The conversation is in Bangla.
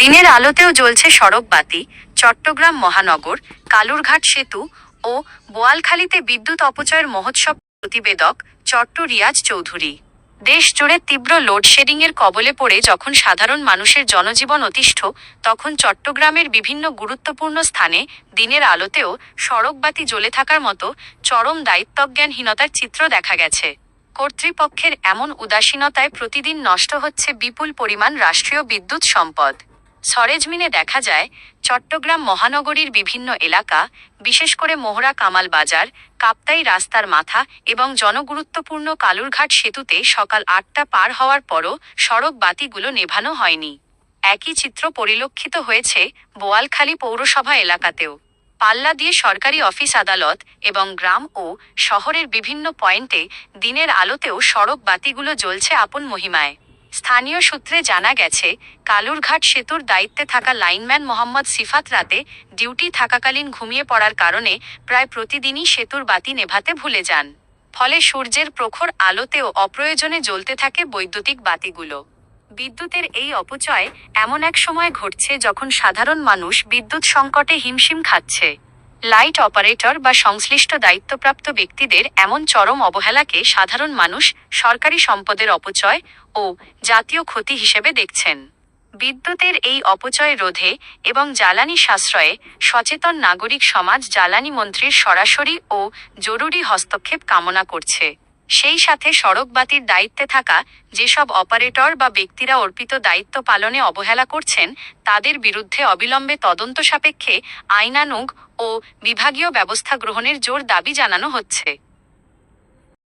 দিনের আলোতেও জ্বলছে সড়ক বাতি। চট্টগ্রাম মহানগর, কালুরঘাট সেতু ও বোয়ালখালীতে বিদ্যুৎ অপচয়ের মহোৎসব। প্রতিবেদক চট্ট রিয়াজ চৌধুরী। দেশ জুড়ে তীব্র লোডশেডিংয়ের কবলে পড়ে যখন সাধারণ মানুষের জনজীবন অতিষ্ঠ, তখন চট্টগ্রামের বিভিন্ন গুরুত্বপূর্ণ স্থানে দিনের আলোতেও সড়কবাতি জ্বলে থাকার মতো চরম দায়িত্বজ্ঞানহীনতার চিত্র দেখা গেছে। কর্তৃপক্ষের এমন উদাসীনতায় প্রতিদিন নষ্ট হচ্ছে বিপুল পরিমাণ রাষ্ট্রীয় বিদ্যুৎ সম্পদ। সরেজমিনে দেখা যায়, চট্টগ্রাম মহানগরীর বিভিন্ন এলাকা, বিশেষ করে মোহরা কামাল বাজার, কাপ্তাই রাস্তার মাথা এবং জনগুরুত্বপূর্ণ কালুরঘাট সেতুতে সকাল ৮টা পার হওয়ার পরও সড়ক বাতিগুলো নেভানো হয়নি। একই চিত্র পরিলক্ষিত হয়েছে বোয়ালখালী পৌরসভা এলাকাতেও। পাল্লা দিয়ে সরকারি অফিস, আদালত এবং গ্রাম ও শহরের বিভিন্ন পয়েন্টে দিনের আলোতেও সড়ক বাতিগুলো জ্বলছে আপন মহিমায়। স্থানীয় সূত্রে জানা গেছে, কালুরঘাট সেতুর দায়িত্বে থাকা লাইনম্যান মোহাম্মদ সিফাত রাতে ডিউটি থাকাকালীন ঘুমিয়ে পড়ার কারণে প্রায় প্রতিদিনই সেতুর বাতি নেভাতে ভুলে যান। ফলে সূর্যের প্রখর আলোতেও অপ্রয়োজনে জ্বলতে থাকে বৈদ্যুতিক বাতিগুলো। বিদ্যুতের এই অপচয় এমন এক সময় ঘটছে যখন সাধারণ মানুষ বিদ্যুৎ সংকটে হিমশিম খাচ্ছে। লাইট অপারেটর বা সংশ্লিষ্ট দায়িত্বপ্রাপ্ত ব্যক্তিদের এমন চরম অবহেলাকে সাধারণ মানুষ সরকারি সম্পদের অপচয় ও জাতীয় ক্ষতি হিসেবে দেখছেন। বিদ্যুতের এই অপচয় রোধে এবং জ্বালানি সাশ্রয়ে সচেতন নাগরিক সমাজ জ্বালানি মন্ত্রীর সরাসরি ও জরুরি হস্তক্ষেপ কামনা করছে। সেই সাথে সড়কবাতির দায়িত্বে থাকা যেসব অপারেটর বা ব্যক্তিরা অর্পিত দায়িত্ব পালনে অবহেলা করছেন, তাদের বিরুদ্ধে অবিলম্বে তদন্ত সাপেক্ষে আইনানুগ ও বিভাগীয় ব্যবস্থা গ্রহণের জোর দাবি জানানো হচ্ছে।